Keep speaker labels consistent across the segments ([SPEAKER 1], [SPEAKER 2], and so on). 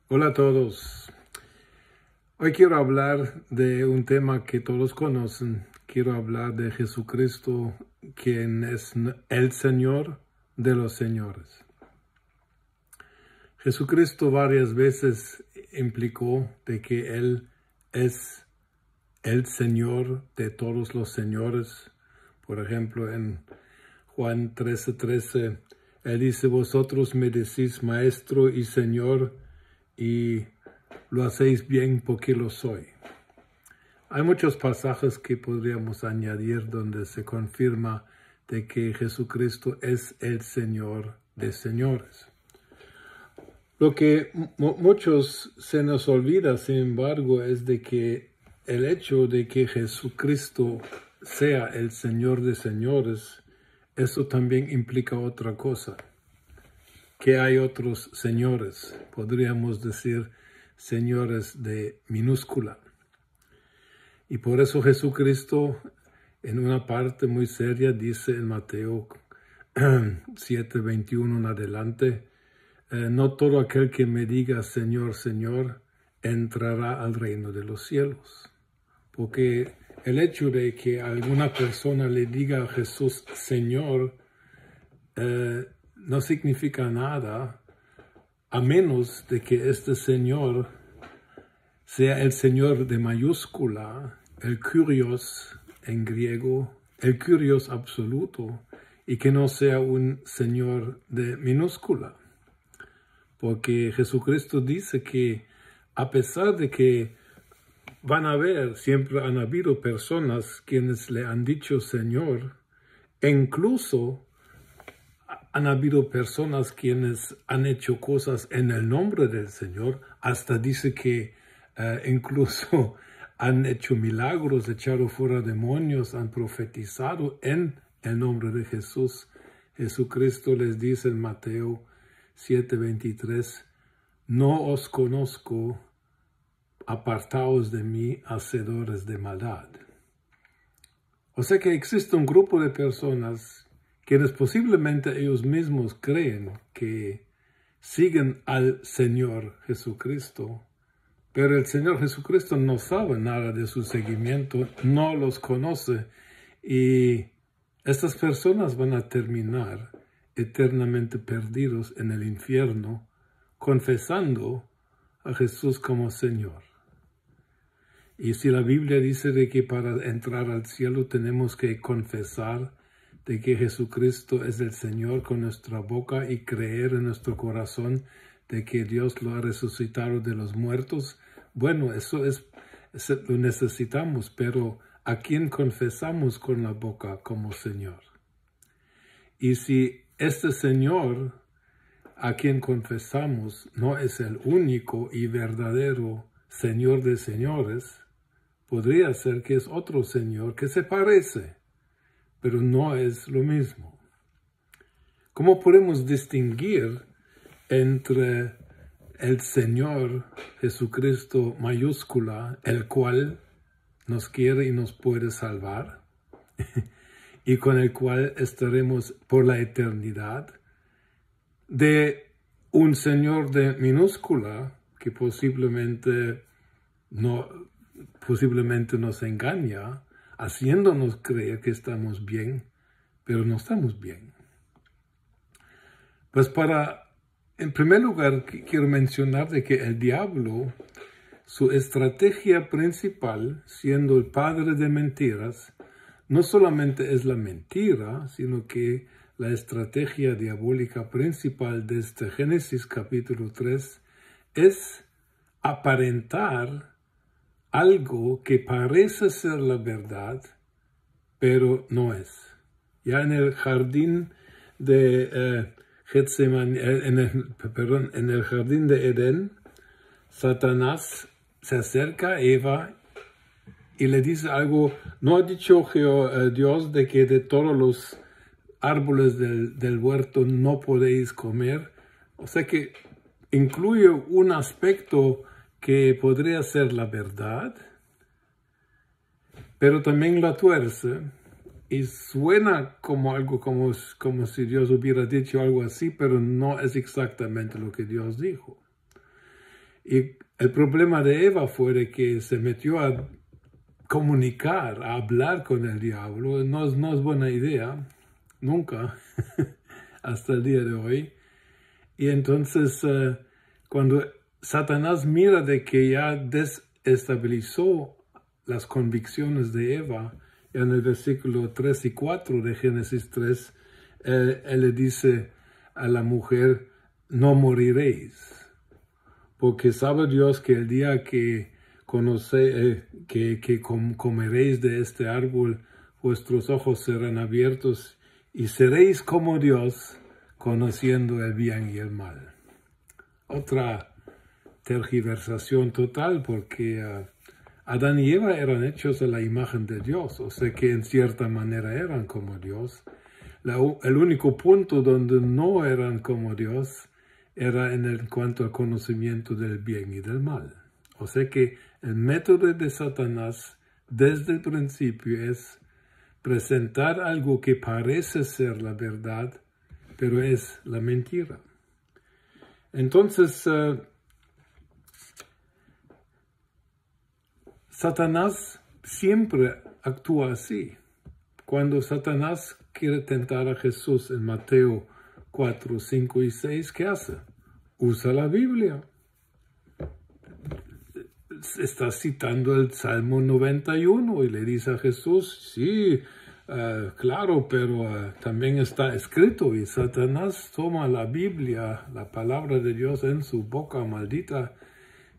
[SPEAKER 1] Hola a todos. Hoy quiero hablar de un tema que todos conocen. Quiero hablar de Jesucristo, quien es el Señor de los señores. Jesucristo varias veces implicó de que Él es el Señor de todos los señores. Por ejemplo, en Juan 13:13, Él dice: vosotros me decís Maestro y Señor, y lo hacéis bien porque lo soy. Hay muchos pasajes que podríamos añadir donde se confirma de que Jesucristo es el Señor de señores. Lo que muchos se nos olvida, sin embargo, es de que el hecho de que Jesucristo sea el Señor de señores, eso también implica otra cosa, que hay otros señores, podríamos decir señores de minúscula. Y por eso Jesucristo, en una parte muy seria, dice en Mateo 7:21 en adelante: no todo aquel que me diga Señor, Señor, entrará al reino de los cielos. Porque el hecho de que alguna persona le diga a Jesús Señor no significa nada, a menos de que este Señor sea el Señor de mayúscula, el Kyrios en griego, el Kyrios absoluto, y que no sea un Señor de minúscula. Porque Jesucristo dice que a pesar de que siempre han habido personas quienes le han dicho Señor, e incluso han habido personas quienes han hecho cosas en el nombre del Señor, hasta dice que incluso han hecho milagros, echado fuera demonios, han profetizado en el nombre de Jesús. Jesucristo les dice en Mateo 7:23, no os conozco, apartaos de mí, hacedores de maldad. O sea que existe un grupo de personas quienes posiblemente ellos mismos creen que siguen al Señor Jesucristo, pero el Señor Jesucristo no sabe nada de su seguimiento, no los conoce, y estas personas van a terminar eternamente perdidos en el infierno, confesando a Jesús como Señor. Y si la Biblia dice de que para entrar al cielo tenemos que confesar de que Jesucristo es el Señor con nuestra boca y creer en nuestro corazón de que Dios lo ha resucitado de los muertos, bueno, eso lo necesitamos, pero ¿a quién confesamos con la boca como Señor? Y si este Señor a quien confesamos no es el único y verdadero Señor de señores, podría ser que es otro Señor que se parece, pero no es lo mismo. ¿Cómo podemos distinguir entre el Señor Jesucristo mayúscula, el cual nos quiere y nos puede salvar, y con el cual estaremos por la eternidad, de un Señor de minúscula que posiblemente nos engaña, haciéndonos creer que estamos bien, pero no estamos bien? Pues en primer lugar, quiero mencionar de que el diablo, su estrategia principal, siendo el padre de mentiras, no solamente es la mentira, sino que la estrategia diabólica principal desde Génesis capítulo 3 es aparentar algo que parece ser la verdad, pero no es. Ya en el jardín de Getsemaní, en el jardín de Edén, Satanás se acerca a Eva y le dice algo: ¿no ha dicho Dios de que de todos los árboles del huerto no podéis comer? O sea que incluye un aspecto que podría ser la verdad, pero también la tuerce, y suena como algo como si Dios hubiera dicho algo así, pero no es exactamente lo que Dios dijo. Y el problema de Eva fue de que se metió a comunicar, a hablar con el diablo. No es buena idea, nunca, hasta el día de hoy. Y entonces, cuando Satanás mira de que ya desestabilizó las convicciones de Eva, en el versículo 3 y 4 de Génesis 3, él le dice a la mujer, no moriréis, porque sabe Dios que el día que comeréis de este árbol, vuestros ojos serán abiertos y seréis como Dios, conociendo el bien y el mal. Otra tergiversación total, porque Adán y Eva eran hechos a la imagen de Dios, o sea que en cierta manera eran como Dios. El único punto donde no eran como Dios era en cuanto al conocimiento del bien y del mal. O sea que el método de Satanás desde el principio es presentar algo que parece ser la verdad, pero es la mentira. Entonces, Satanás siempre actúa así. Cuando Satanás quiere tentar a Jesús en Mateo 4, 5 y 6, ¿qué hace? Usa la Biblia. Está citando el Salmo 91 y le dice a Jesús, sí, claro, pero también está escrito. Y Satanás toma la Biblia, la palabra de Dios en su boca maldita,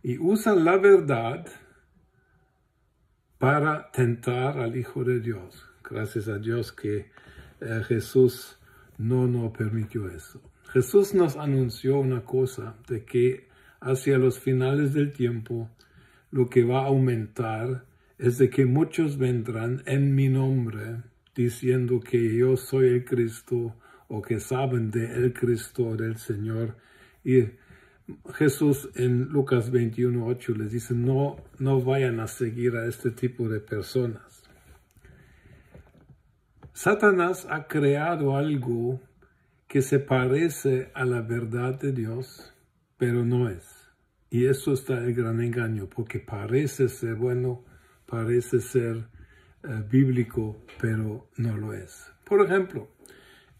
[SPEAKER 1] y usa la verdad para tentar al Hijo de Dios. Gracias a Dios que Jesús no permitió eso. Jesús nos anunció una cosa, de que hacia los finales del tiempo, lo que va a aumentar es de que muchos vendrán en mi nombre, diciendo que yo soy el Cristo, o que saben de el Cristo, del Señor. Y Jesús en Lucas 21:8 les dice, no vayan a seguir a este tipo de personas. Satanás ha creado algo que se parece a la verdad de Dios, pero no es. Y eso está el gran engaño, porque parece ser bueno, parece ser bíblico, pero no lo es. Por ejemplo,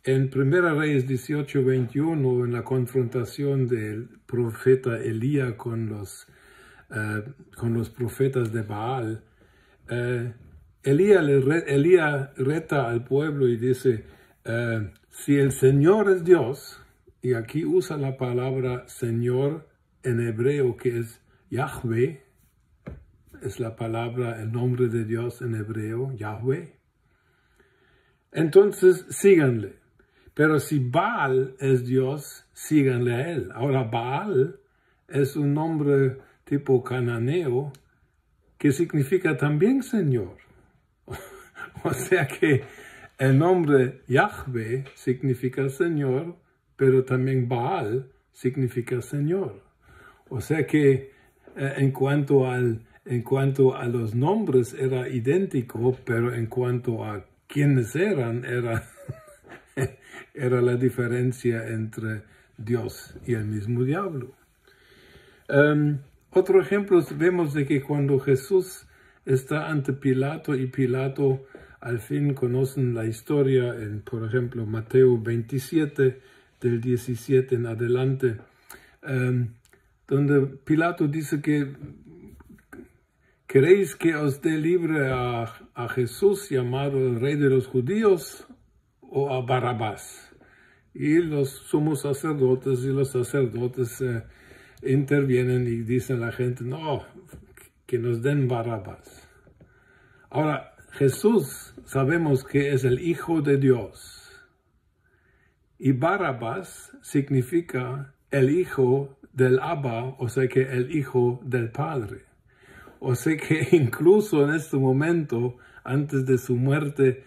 [SPEAKER 1] en 1 Reyes 18:21, en la confrontación del profeta Elías con los profetas de Baal, Elías reta al pueblo y dice, si el Señor es Dios, y aquí usa la palabra Señor en hebreo, que es Yahweh, es la palabra, el nombre de Dios en hebreo, Yahweh. Entonces, síganle. Pero si Baal es Dios, síganle a él. Ahora, Baal es un nombre tipo cananeo que significa también Señor. O sea que el nombre Yahweh significa Señor, pero también Baal significa Señor. O sea que en cuanto a los nombres era idéntico, pero en cuanto a quiénes eran, era la diferencia entre Dios y el mismo diablo. Otro ejemplo, vemos de que cuando Jesús está ante Pilato, y Pilato, al fin conocen la historia, por ejemplo, Mateo 27, del 17 en adelante, donde Pilato dice que ¿queréis que os dé libre a Jesús, llamado el Rey de los Judíos, o a Barrabás? Y los sumos sacerdotes y los sacerdotes intervienen y dicen a la gente, no, que nos den Barrabás. Ahora, Jesús sabemos que es el Hijo de Dios. Y Barrabás significa el Hijo del Abba, o sea que el Hijo del Padre. O sea que incluso en este momento, antes de su muerte,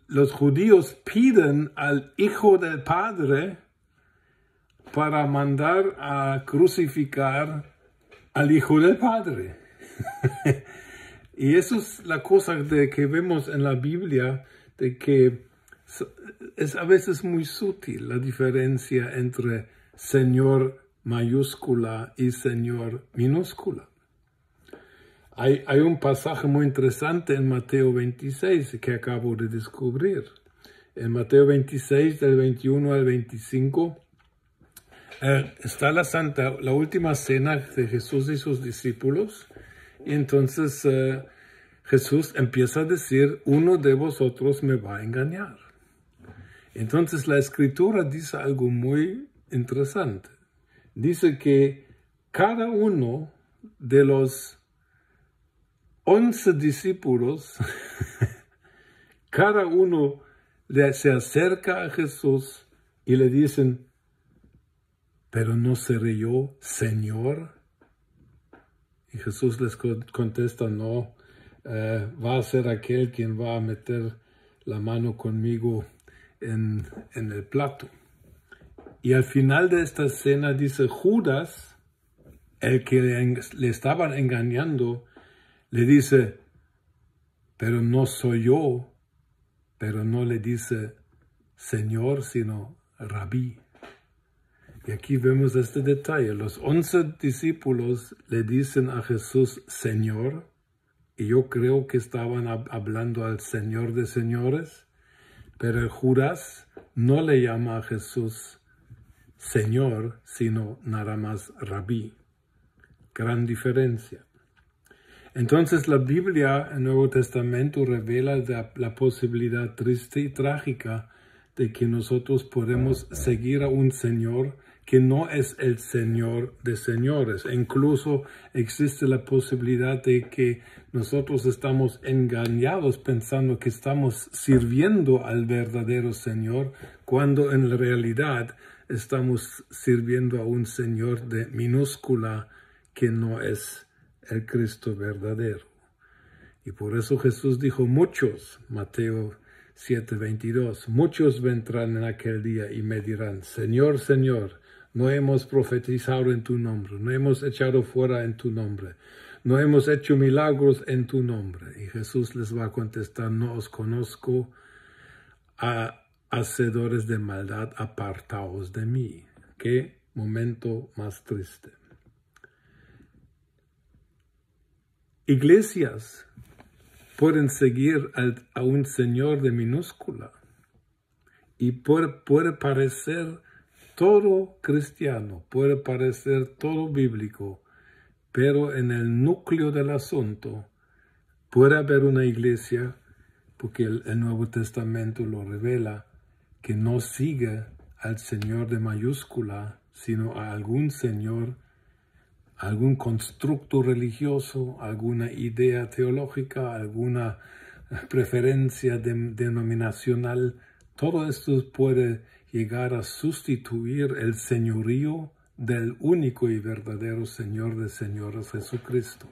[SPEAKER 1] los judíos piden al Hijo del Padre para mandar a crucificar al Hijo del Padre. Y eso es la cosa que vemos en la Biblia, de que es a veces muy sutil la diferencia entre Señor mayúscula y Señor minúscula. Hay un pasaje muy interesante en Mateo 26 que acabo de descubrir. En Mateo 26, del 21 al 25, está la última cena de Jesús y sus discípulos. Y entonces Jesús empieza a decir, uno de vosotros me va a engañar. Entonces la Escritura dice algo muy interesante. Dice que cada uno de los 11 discípulos, cada uno se acerca a Jesús y le dicen, ¿pero no seré yo Señor? Y Jesús les contesta, no, va a ser aquel quien va a meter la mano conmigo en el plato. Y al final de esta cena dice, Judas, el que le estaban engañando, le dice, pero no soy yo, pero no le dice Señor, sino Rabí. Y aquí vemos este detalle. Los 11 discípulos le dicen a Jesús Señor, y yo creo que estaban hablando al Señor de señores, pero Judas no le llama a Jesús Señor, sino nada más Rabí. Gran diferencia. Entonces la Biblia, el Nuevo Testamento, revela la posibilidad triste y trágica de que nosotros podemos seguir a un Señor que no es el Señor de señores. E incluso existe la posibilidad de que nosotros estamos engañados pensando que estamos sirviendo al verdadero Señor, cuando en realidad estamos sirviendo a un Señor de minúscula que no es el Cristo verdadero. Y por eso Jesús dijo, muchos, Mateo 7:22, muchos vendrán en aquel día y me dirán, Señor, Señor, no hemos profetizado en tu nombre, no hemos echado fuera en tu nombre, no hemos hecho milagros en tu nombre. Y Jesús les va a contestar, no os conozco, a hacedores de maldad, apartaos de mí. Qué momento más triste. Iglesias pueden seguir a un Señor de minúscula y puede parecer todo cristiano, puede parecer todo bíblico, pero en el núcleo del asunto puede haber una iglesia, porque el Nuevo Testamento lo revela, que no sigue al Señor de mayúscula, sino a algún Señor, algún constructo religioso, alguna idea teológica, alguna preferencia denominacional. Todo esto puede llegar a sustituir el señorío del único y verdadero Señor de señores, Jesucristo.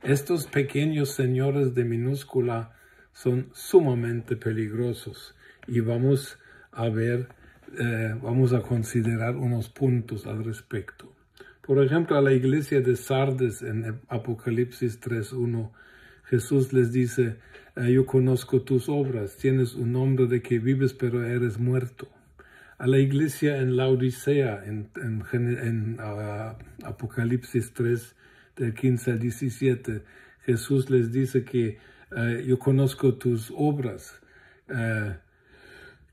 [SPEAKER 1] Estos pequeños señores de minúscula son sumamente peligrosos y vamos a considerar unos puntos al respecto. Por ejemplo, a la iglesia de Sardes en Apocalipsis 3:1, Jesús les dice, yo conozco tus obras, tienes un nombre de que vives, pero eres muerto. A la iglesia en Laodicea, en Apocalipsis 3, del 15 al 17, Jesús les dice que yo conozco tus obras,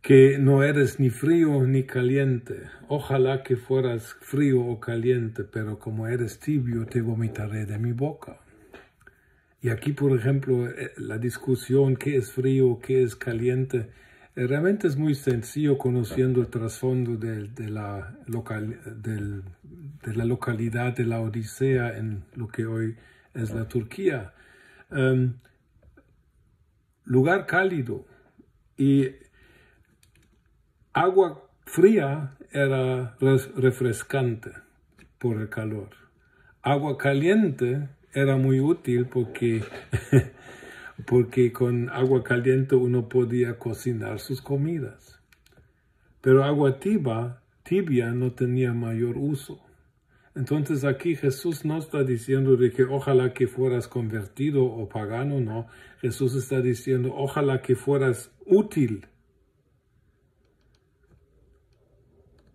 [SPEAKER 1] que no eres ni frío ni caliente. Ojalá que fueras frío o caliente, pero como eres tibio, te vomitaré de mi boca. Y aquí, por ejemplo, la discusión, ¿qué es frío, qué es caliente? Realmente es muy sencillo conociendo el trasfondo de la localidad de la Odisea en lo que hoy es la Turquía. Lugar cálido y agua fría era refrescante por el calor. Agua caliente era muy útil porque con agua caliente uno podía cocinar sus comidas. Pero agua tibia no tenía mayor uso. Entonces aquí Jesús no está diciendo de que ojalá que fueras convertido o pagano, no. Jesús está diciendo ojalá que fueras útil.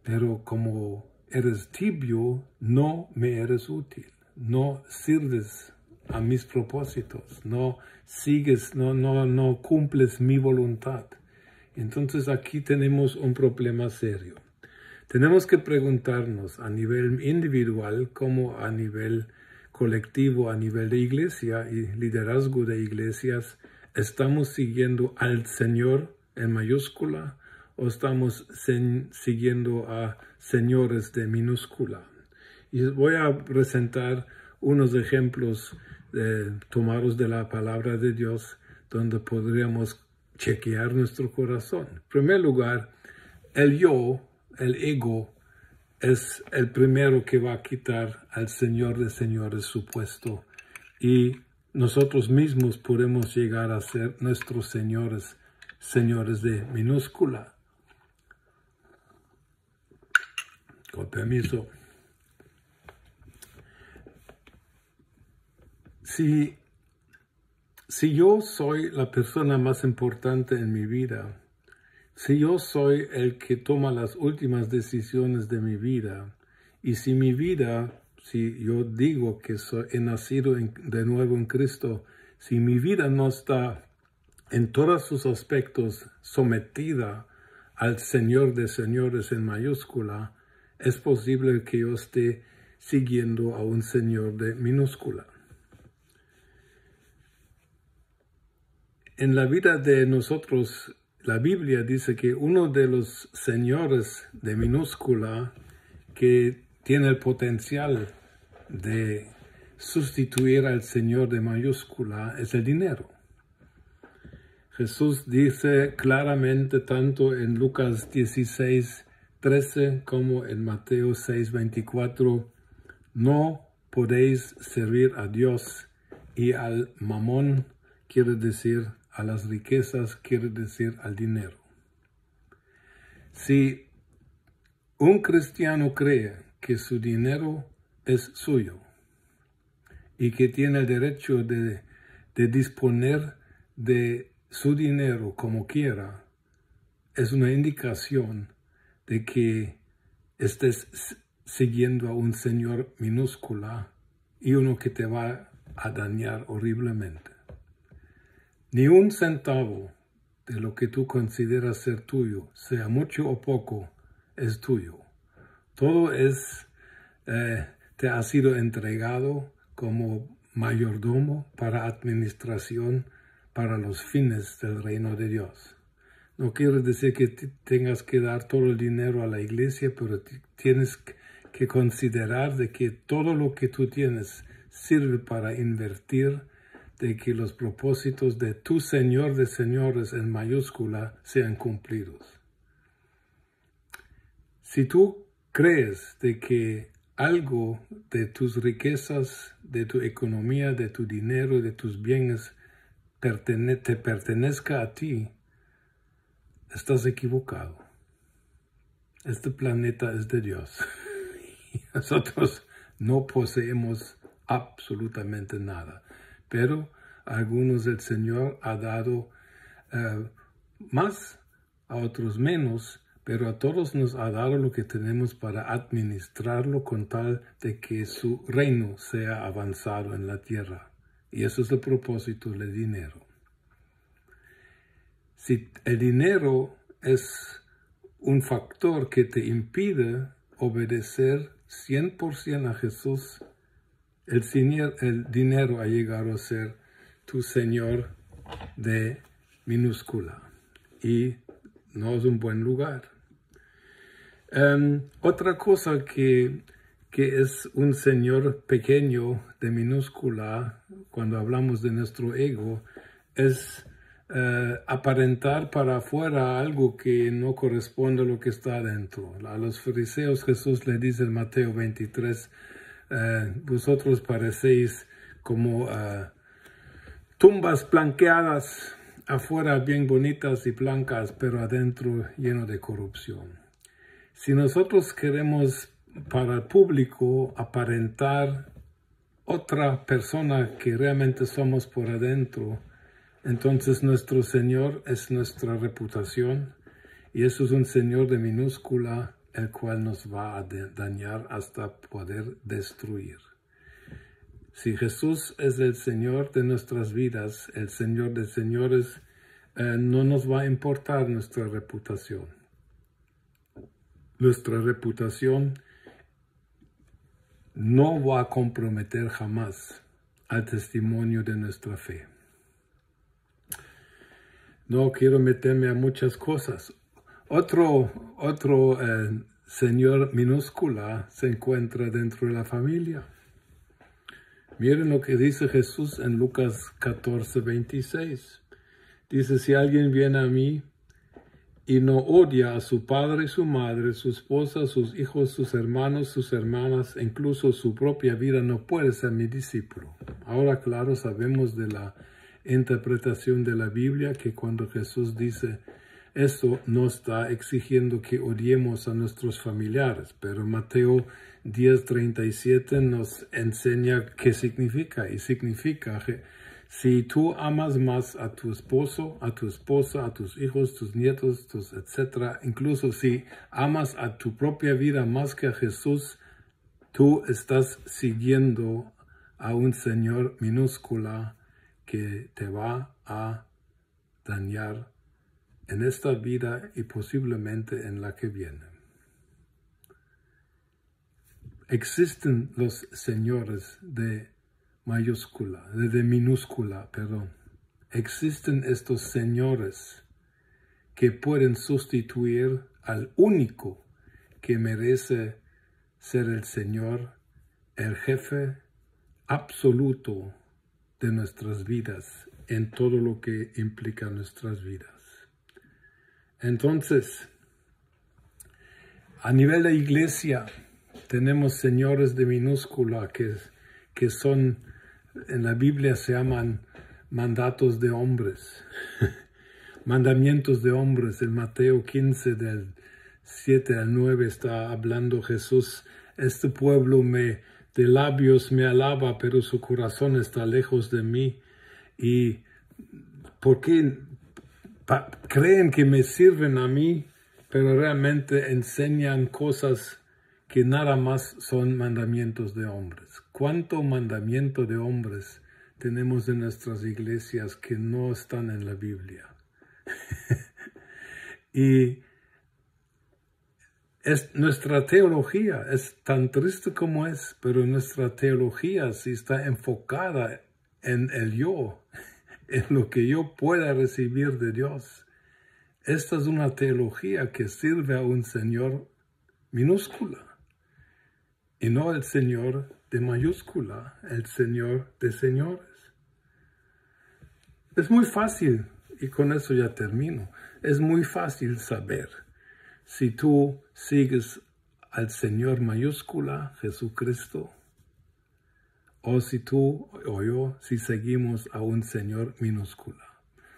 [SPEAKER 1] Pero como eres tibio, no me eres útil, no sirves a mis propósitos, no sigues, no cumples mi voluntad. Entonces aquí tenemos un problema serio. Tenemos que preguntarnos a nivel individual como a nivel colectivo, a nivel de iglesia y liderazgo de iglesias, ¿estamos siguiendo al Señor en mayúscula o estamos siguiendo a señores de minúscula? Y voy a presentar unos ejemplos tomados de la palabra de Dios donde podríamos chequear nuestro corazón. En primer lugar, el yo, el ego, es el primero que va a quitar al Señor de señores su puesto. Y nosotros mismos podemos llegar a ser nuestros señores, señores de minúscula. Con permiso. Si yo soy la persona más importante en mi vida, si yo soy el que toma las últimas decisiones de mi vida, y si mi vida, si yo digo que he nacido de nuevo en Cristo, si mi vida no está en todos sus aspectos sometida al Señor de señores en mayúscula, es posible que yo esté siguiendo a un Señor de minúscula. En la vida de nosotros, la Biblia dice que uno de los señores de minúscula que tiene el potencial de sustituir al Señor de mayúscula es el dinero. Jesús dice claramente tanto en Lucas 16:13 como en Mateo 6:24, no podéis servir a Dios y al mamón, quiere decir a las riquezas, quiere decir al dinero. Si un cristiano cree que su dinero es suyo y que tiene el derecho de disponer de su dinero como quiera, es una indicación de que estés siguiendo a un señor minúscula y uno que te va a dañar horriblemente. Ni un centavo de lo que tú consideras ser tuyo, sea mucho o poco, es tuyo. Todo te ha sido entregado como mayordomo para administración para los fines del reino de Dios. No quiere decir que tengas que dar todo el dinero a la iglesia, pero tienes que considerar de que todo lo que tú tienes sirve para invertir, de que los propósitos de tu Señor de señores en mayúscula sean cumplidos. Si tú crees de que algo de tus riquezas, de tu economía, de tu dinero, de tus bienes te pertenezca a ti, estás equivocado. Este planeta es de Dios. Y nosotros no poseemos absolutamente nada. Pero a algunos el Señor ha dado más, a otros menos, pero a todos nos ha dado lo que tenemos para administrarlo con tal de que su reino sea avanzado en la tierra. Y eso es el propósito del dinero. Si el dinero es un factor que te impide obedecer 100% a Jesús, el dinero ha llegado a ser tu Señor de minúscula y no es un buen lugar. Otra cosa que es un Señor pequeño de minúscula, cuando hablamos de nuestro ego, es aparentar para afuera algo que no corresponde a lo que está adentro. A los fariseos Jesús le dice en Mateo 23, vosotros parecéis como tumbas blanqueadas, afuera bien bonitas y blancas, pero adentro lleno de corrupción. Si nosotros queremos para el público aparentar otra persona que realmente somos por adentro, entonces nuestro Señor es nuestra reputación y eso es un Señor de minúscula el cual nos va a dañar hasta poder destruir. Si Jesús es el Señor de nuestras vidas, el Señor de señores, no nos va a importar nuestra reputación. Nuestra reputación no va a comprometer jamás al testimonio de nuestra fe. No quiero meterme a muchas cosas. Otro Señor minúscula se encuentra dentro de la familia. Miren lo que dice Jesús en Lucas 14:26. Dice, si alguien viene a mí y no odia a su padre y su madre, su esposa, sus hijos, sus hermanos, sus hermanas, incluso su propia vida, no puede ser mi discípulo. Ahora, claro, sabemos de la interpretación de la Biblia que cuando Jesús dice esto, no está exigiendo que odiemos a nuestros familiares, pero Mateo 10:37 nos enseña qué significa, y significa que si tú amas más a tu esposo, a tu esposa, a tus hijos, tus nietos, etc., incluso si amas a tu propia vida más que a Jesús, tú estás siguiendo a un Señor minúscula que te va a dañar en esta vida y posiblemente en la que viene. Existen los señores de minúscula. Existen estos señores que pueden sustituir al único que merece ser el Señor, el jefe absoluto de nuestras vidas, en todo lo que implica nuestras vidas. Entonces, a nivel de iglesia, tenemos señores de minúscula que son, en la Biblia se llaman mandatos de hombres, mandamientos de hombres. En Mateo 15, del 7 al 9, está hablando Jesús, este pueblo de labios me alaba, pero su corazón está lejos de mí. ¿Y por qué creen que me sirven a mí, pero realmente enseñan cosas que nada más son mandamientos de hombres? ¿Cuánto mandamiento de hombres tenemos en nuestras iglesias que no están en la Biblia? Y nuestra teología es tan triste como es, pero nuestra teología sí está enfocada en el yo, en lo que yo pueda recibir de Dios. Esta es una teología que sirve a un Señor minúscula y no el Señor de mayúscula, el Señor de señores. Es muy fácil, y con eso ya termino, es muy fácil saber si tú sigues al Señor mayúscula, Jesucristo, o si tú o yo, si seguimos a un Señor minúscula.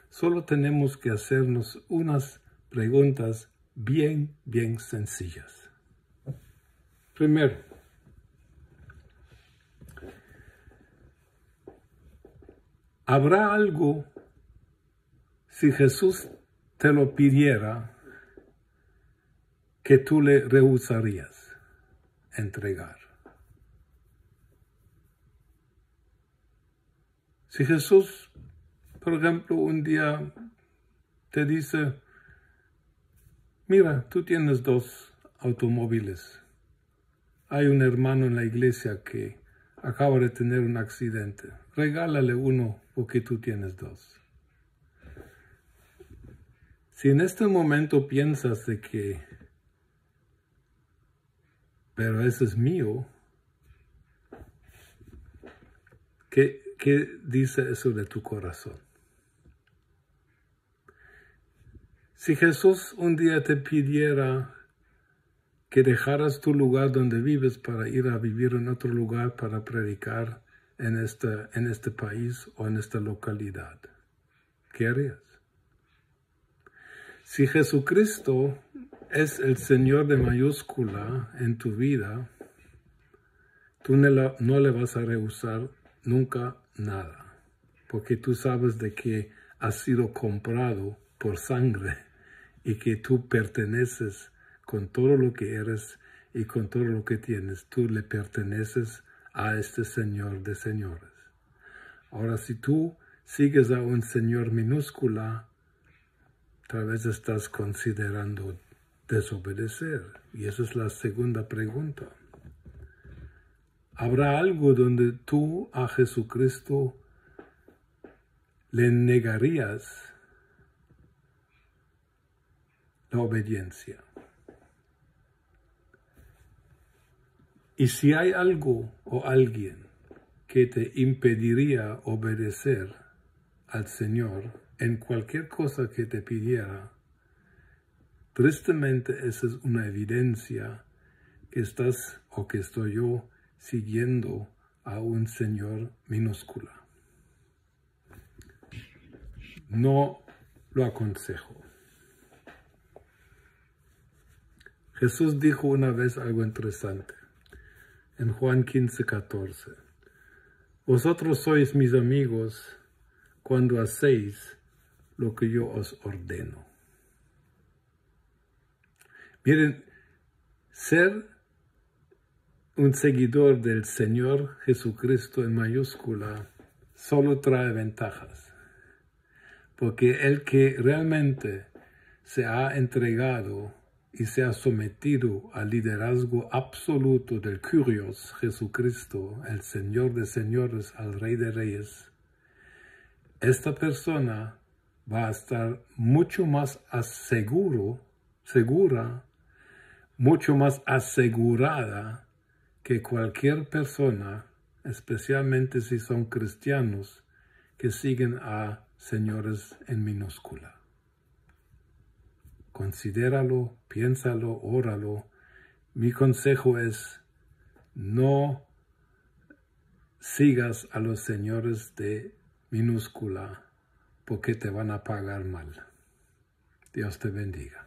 [SPEAKER 1] Solo tenemos que hacernos unas preguntas bien sencillas. Primero, ¿habrá algo, si Jesús te lo pidiera, que tú le rehusarías entregar? Si Jesús, por ejemplo, un día te dice, mira, tú tienes 2 automóviles. Hay un hermano en la iglesia que acaba de tener un accidente. Regálale uno porque tú tienes 2. Si en este momento piensas de que, pero ese es mío, ¿qué dice eso de tu corazón? Si Jesús un día te pidiera que dejaras tu lugar donde vives para ir a vivir en otro lugar para predicar en este país o en esta localidad, ¿qué harías? Si Jesucristo es el Señor de mayúscula en tu vida, tú no le vas a rehusar nunca nada, porque tú sabes de que has sido comprado por sangre y que tú perteneces con todo lo que eres y con todo lo que tienes. Tú le perteneces a este Señor de señores. Ahora, si tú sigues a un Señor minúscula, tal vez estás considerando desobedecer. Y esa es la segunda pregunta. ¿Habrá algo donde tú a Jesucristo le negarías la obediencia? Y si hay algo o alguien que te impediría obedecer al Señor en cualquier cosa que te pidiera, tristemente esa es una evidencia que estás o que estoy yo siguiendo a un Señor minúscula. No lo aconsejo. Jesús dijo una vez algo interesante en Juan 15:14. Vosotros sois mis amigos cuando hacéis lo que yo os ordeno. Miren, ser un seguidor del Señor Jesucristo en mayúscula solo trae ventajas, porque el que realmente se ha entregado y se ha sometido al liderazgo absoluto del Kyrios Jesucristo, el Señor de señores, al Rey de reyes, esta persona va a estar mucho más segura, mucho más asegurada que cualquier persona, especialmente si son cristianos, que siguen a señores en minúscula. Considéralo, piénsalo, óralo. Mi consejo es, no sigas a los señores de minúscula porque te van a pagar mal. Dios te bendiga.